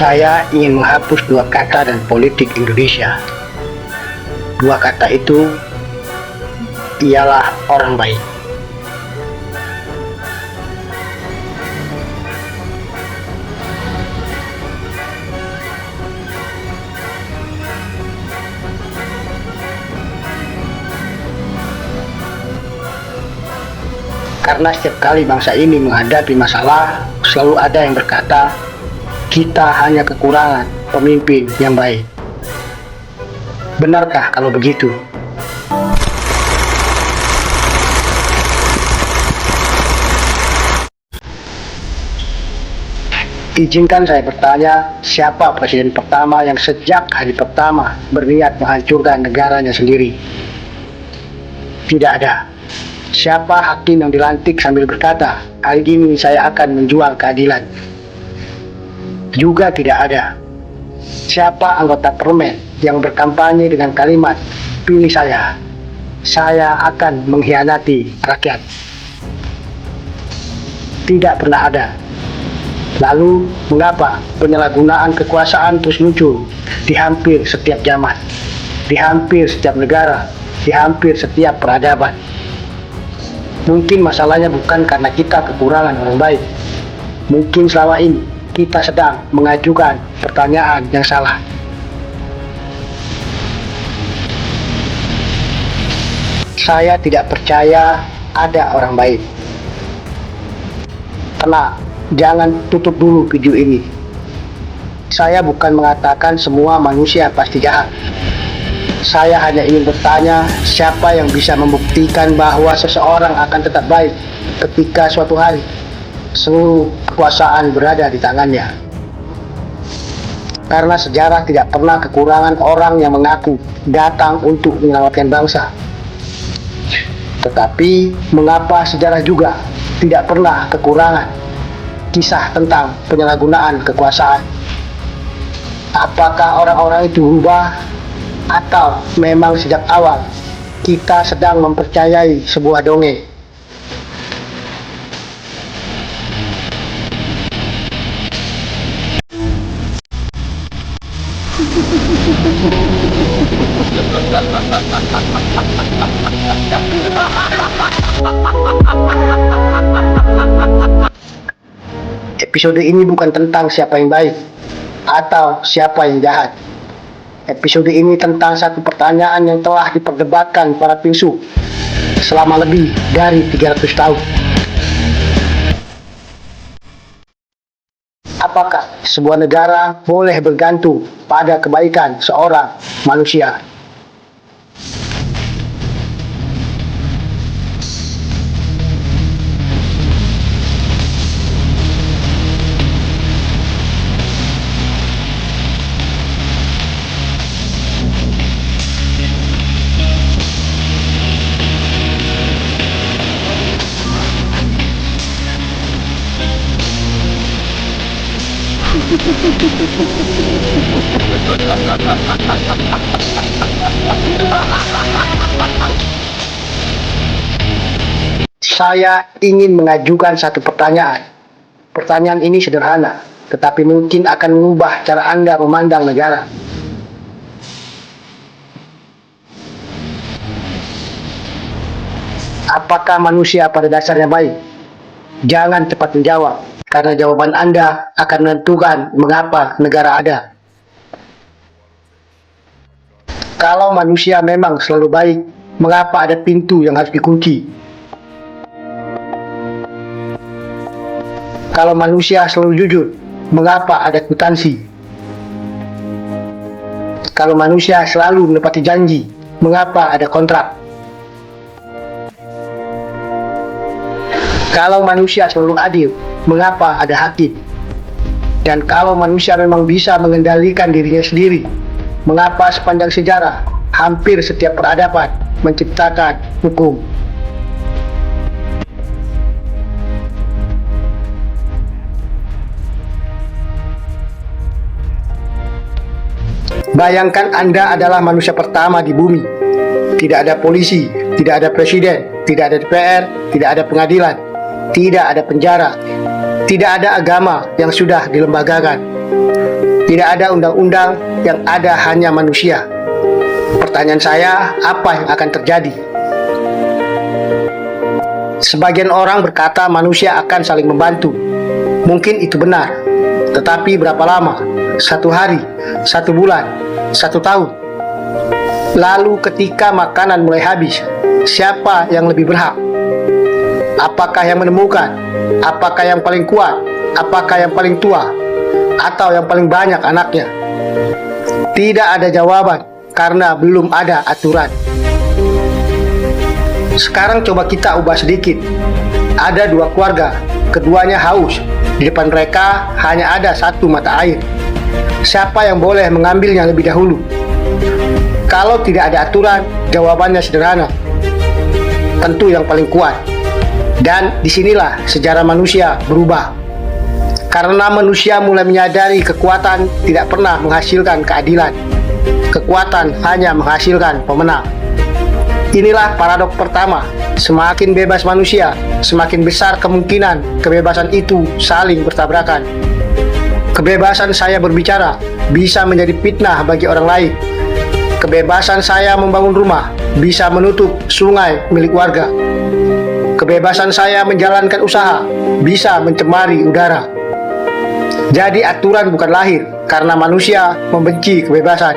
Saya ingin menghapus dua kata dan politik Indonesia. Dua kata itu ialah orang baik. Karena setiap kali bangsa ini menghadapi masalah, selalu ada yang berkata, kita hanya kekurangan pemimpin yang baik. Benarkah kalau begitu? Izinkan saya bertanya, siapa presiden pertama yang sejak hari pertama berniat menghancurkan negaranya sendiri? Tidak ada. Siapa hakim yang dilantik sambil berkata, hari ini saya akan menjual keadilan? Juga tidak ada. Siapa anggota parlemen yang berkampanye dengan kalimat, pilih saya akan mengkhianati rakyat? Tidak pernah ada. Lalu, mengapa penyalahgunaan kekuasaan terus muncul di hampir setiap zaman, di hampir setiap negara, di hampir setiap peradaban? Mungkin masalahnya bukan karena kita kekurangan orang baik. Mungkin selama ini kita sedang mengajukan pertanyaan yang salah. Saya tidak percaya ada orang baik. Tenang, jangan tutup dulu video ini. Saya bukan mengatakan semua manusia pasti jahat. Saya hanya ingin bertanya, siapa yang bisa membuktikan bahwa seseorang akan tetap baik ketika suatu hari seluruh kekuasaan berada di tangannya? Karena sejarah tidak pernah kekurangan orang yang mengaku datang untuk menyelamatkan bangsa. Tetapi mengapa sejarah juga tidak pernah kekurangan kisah tentang penyalahgunaan kekuasaan? Apakah orang-orang itu berubah? Atau memang sejak awal kita sedang mempercayai sebuah dongeng? Episode ini bukan tentang siapa yang baik atau siapa yang jahat. Episode ini tentang satu pertanyaan yang telah diperdebatkan para filsuf selama lebih dari 300 tahun. Apakah sebuah negara boleh bergantung pada kebaikan seorang manusia? Saya ingin mengajukan satu pertanyaan. Pertanyaan ini sederhana, tetapi mungkin akan mengubah cara Anda memandang negara. Apakah manusia pada dasarnya baik? Jangan cepat menjawab, karena jawaban Anda akan menentukan mengapa negara ada. Kalau manusia memang selalu baik, mengapa ada pintu yang harus dikunci? Kalau manusia selalu jujur, mengapa ada kwitansi? Kalau manusia selalu menepati janji, mengapa ada kontrak? Kalau manusia selalu adil, mengapa ada hakim? Dan kalau manusia memang bisa mengendalikan dirinya sendiri, mengapa sepanjang sejarah hampir setiap peradaban menciptakan hukum? Bayangkan Anda adalah manusia pertama di bumi. Tidak ada polisi, tidak ada presiden, tidak ada DPR, tidak ada pengadilan, tidak ada penjara, tidak ada agama yang sudah dilembagakan. Tidak ada undang-undang, yang ada hanya manusia. Pertanyaan saya, apa yang akan terjadi? Sebagian orang berkata manusia akan saling membantu. Mungkin itu benar, tetapi berapa lama? 1 hari, 1 bulan, 1 tahun? Lalu ketika makanan mulai habis, siapa yang lebih berhak? Apakah yang menemukan? Apakah yang paling kuat? Apakah yang paling tua? Atau yang paling banyak anaknya? Tidak ada jawaban karena belum ada aturan. Sekarang coba kita ubah sedikit. Ada 2 keluarga, keduanya haus. Di depan mereka hanya ada 1 mata air. Siapa yang boleh mengambilnya lebih dahulu? Kalau tidak ada aturan, jawabannya sederhana. Tentu yang paling kuat. Dan disinilah sejarah manusia berubah. Karena manusia mulai menyadari kekuatan tidak pernah menghasilkan keadilan. Kekuatan hanya menghasilkan pemenang. Inilah paradok pertama. Semakin bebas manusia, semakin besar kemungkinan kebebasan itu saling bertabrakan. Kebebasan saya berbicara bisa menjadi fitnah bagi orang lain. Kebebasan saya membangun rumah bisa menutup sungai milik warga. Kebebasan saya menjalankan usaha bisa mencemari udara. Jadi aturan bukan lahir karena manusia membenci kebebasan.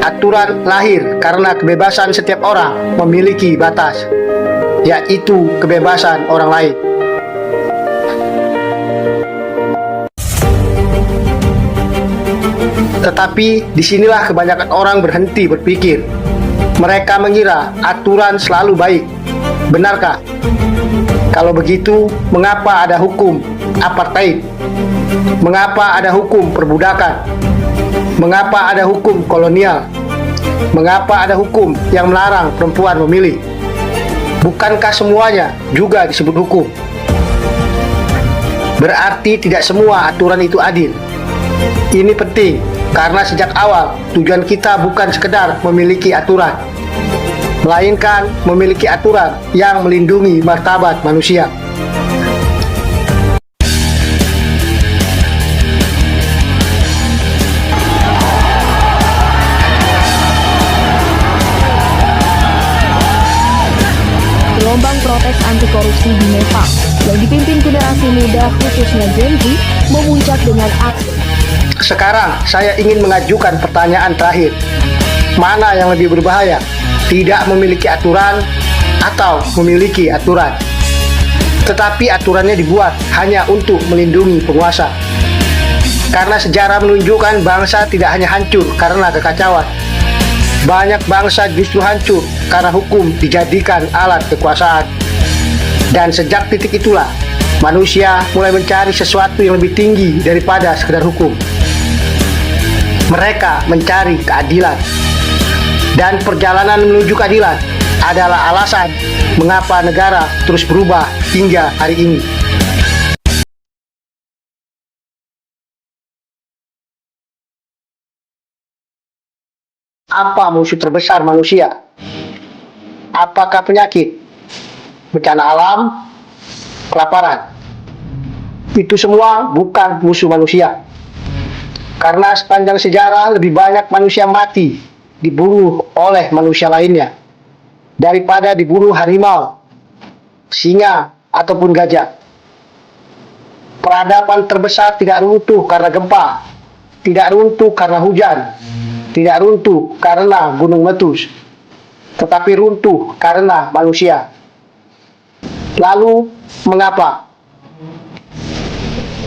Aturan lahir karena kebebasan setiap orang memiliki batas, yaitu kebebasan orang lain. Tetapi disinilah kebanyakan orang berhenti berpikir. Mereka mengira aturan selalu baik. Benarkah? Kalau begitu, mengapa ada hukum apartheid? Mengapa ada hukum perbudakan? Mengapa ada hukum kolonial? Mengapa ada hukum yang melarang perempuan memilih? Bukankah semuanya juga disebut hukum? Berarti tidak semua aturan itu adil. Ini penting, karena sejak awal tujuan kita bukan sekedar memiliki aturan, melainkan memiliki aturan yang melindungi martabat manusia. Gelombang protes anti korupsi di Nepal yang dipimpin generasi muda khususnya Gen Z memuncak dengan aksi. Sekarang saya ingin mengajukan pertanyaan terakhir. Mana yang lebih berbahaya? Tidak memiliki aturan atau memiliki aturan? Tetapi aturannya dibuat hanya untuk melindungi penguasa. Karena sejarah menunjukkan bangsa tidak hanya hancur karena kekacauan. Banyak bangsa justru hancur karena hukum dijadikan alat kekuasaan. Dan sejak titik itulah, manusia mulai mencari sesuatu yang lebih tinggi daripada sekedar hukum. Mereka mencari keadilan. Dan perjalanan menuju keadilan adalah alasan mengapa negara terus berubah hingga hari ini. Apa musuh terbesar manusia? Apakah penyakit, bencana alam, kelaparan? Itu semua bukan musuh manusia. Karena sepanjang sejarah lebih banyak manusia mati dibunuh oleh manusia lainnya daripada dibunuh harimau, singa, ataupun gajah. Peradaban terbesar tidak runtuh karena gempa, tidak runtuh karena hujan, tidak runtuh karena gunung meletus, tetapi runtuh karena manusia. Lalu, mengapa?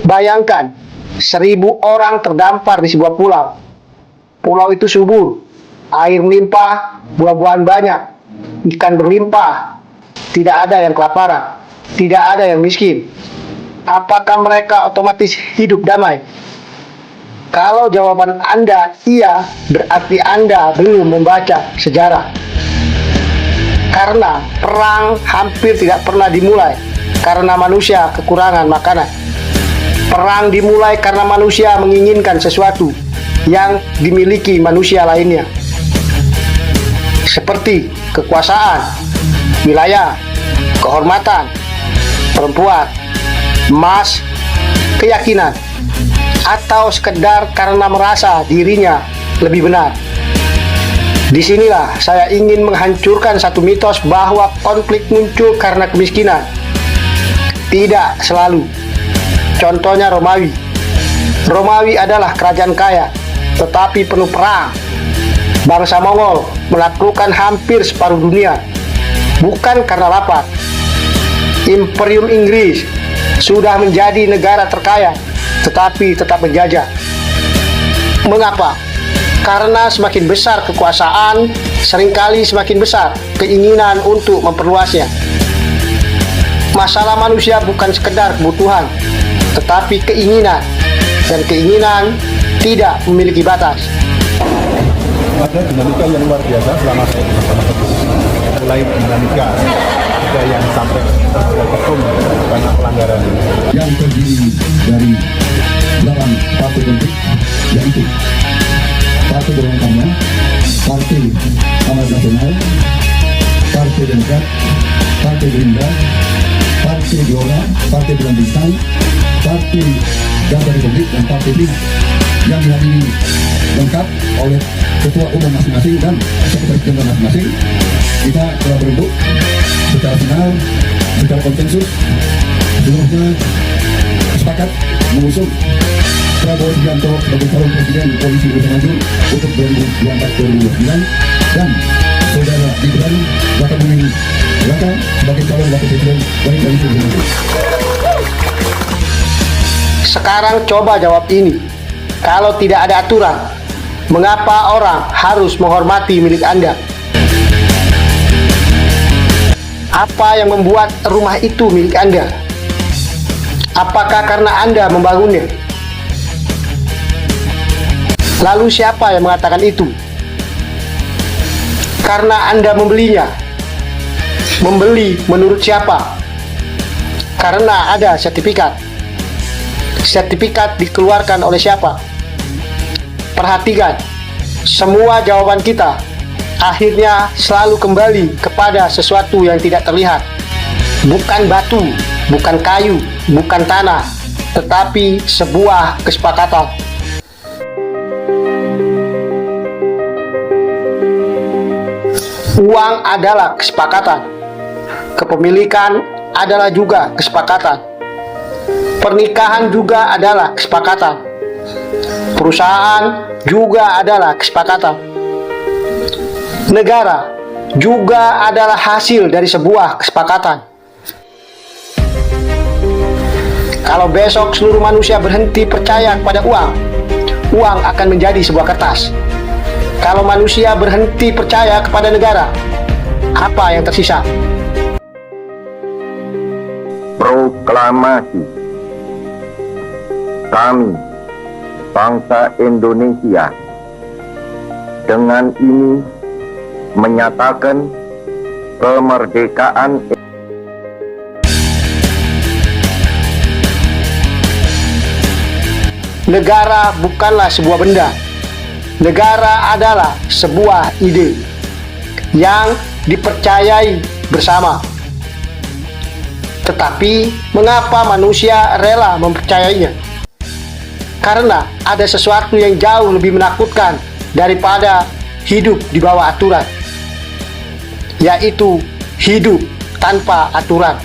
Bayangkan, 1.000 orang terdampar di sebuah pulau. Pulau itu subur, air melimpah, buah-buahan banyak, ikan berlimpah, tidak ada yang kelaparan, tidak ada yang miskin. Apakah mereka otomatis hidup damai? Kalau jawaban Anda iya, berarti Anda belum membaca sejarah. Karena perang hampir tidak pernah dimulai karena manusia kekurangan makanan. Perang dimulai karena manusia menginginkan sesuatu yang dimiliki manusia lainnya. Seperti kekuasaan, wilayah, kehormatan, perempuan, emas, keyakinan. atau sekedar karena merasa dirinya lebih benar. Disinilah saya ingin menghancurkan satu mitos bahwa konflik muncul karena kemiskinan. Tidak selalu. Contohnya Romawi. Romawi adalah kerajaan kaya, tetapi penuh perang. Bangsa Mongol menaklukkan hampir separuh dunia, bukan karena lapar. Imperium Inggris sudah menjadi negara terkaya, tetapi tetap menjajah. Mengapa? Karena semakin besar kekuasaan, seringkali semakin besar keinginan untuk memperluasnya. Masalah manusia bukan sekedar kebutuhan, tetapi keinginan, dan keinginan tidak memiliki batas. Ada dinamika yang luar biasa selama saya bersama mulai dinamika ada yang sampai terjerat hukum karena pelanggaran yang terdiri dari 8 partai politik, yaitu Partai Berontaknya, Partai Amanat Nasional, Partai Demokrat, Partai Gerindra, Partai Gelora, Partai Bulan Bintang, Partai Garda Republik, dan Partai Prima yang dihadiri lengkap oleh ketua umum masing-masing dan sekretaris jenderal masing-masing. Kita telah berbentuk secara final, secara konsensus, seluruhnya sepakat mengusung Prabowo Subianto sebagai calon presiden Koalisi Indonesia Maju untuk 2024-2029 dan saudara Gibran Rakabuming Raka sebagai calon wakil presiden dari Koalisi Indonesia Maju. Sekarang coba jawab ini. Kalau tidak ada aturan, mengapa orang harus menghormati milik Anda? Apa yang membuat rumah itu milik Anda? Apakah karena Anda membangunnya? Lalu siapa yang mengatakan itu? Karena Anda membelinya. Membeli menurut siapa? Karena ada sertifikat. Sertifikat dikeluarkan oleh siapa? Perhatikan, semua jawaban kita akhirnya selalu kembali kepada sesuatu yang tidak terlihat. Bukan batu, bukan kayu, bukan tanah, tetapi sebuah kesepakatan. Uang adalah kesepakatan. Kepemilikan adalah juga kesepakatan. Pernikahan juga adalah kesepakatan. Perusahaan juga adalah kesepakatan. Negara juga adalah hasil dari sebuah kesepakatan. Kalau besok seluruh manusia berhenti percaya kepada uang, uang akan menjadi sebuah kertas. Kalau manusia berhenti percaya kepada negara, apa yang tersisa? Proklamasi. Kami, bangsa Indonesia, dengan ini menyatakan kemerdekaan Negara bukanlah sebuah benda. Negara adalah sebuah ide yang dipercayai bersama. Tetapi, mengapa manusia rela mempercayainya? Karena ada sesuatu yang jauh lebih menakutkan daripada hidup di bawah aturan, yaitu hidup tanpa aturan.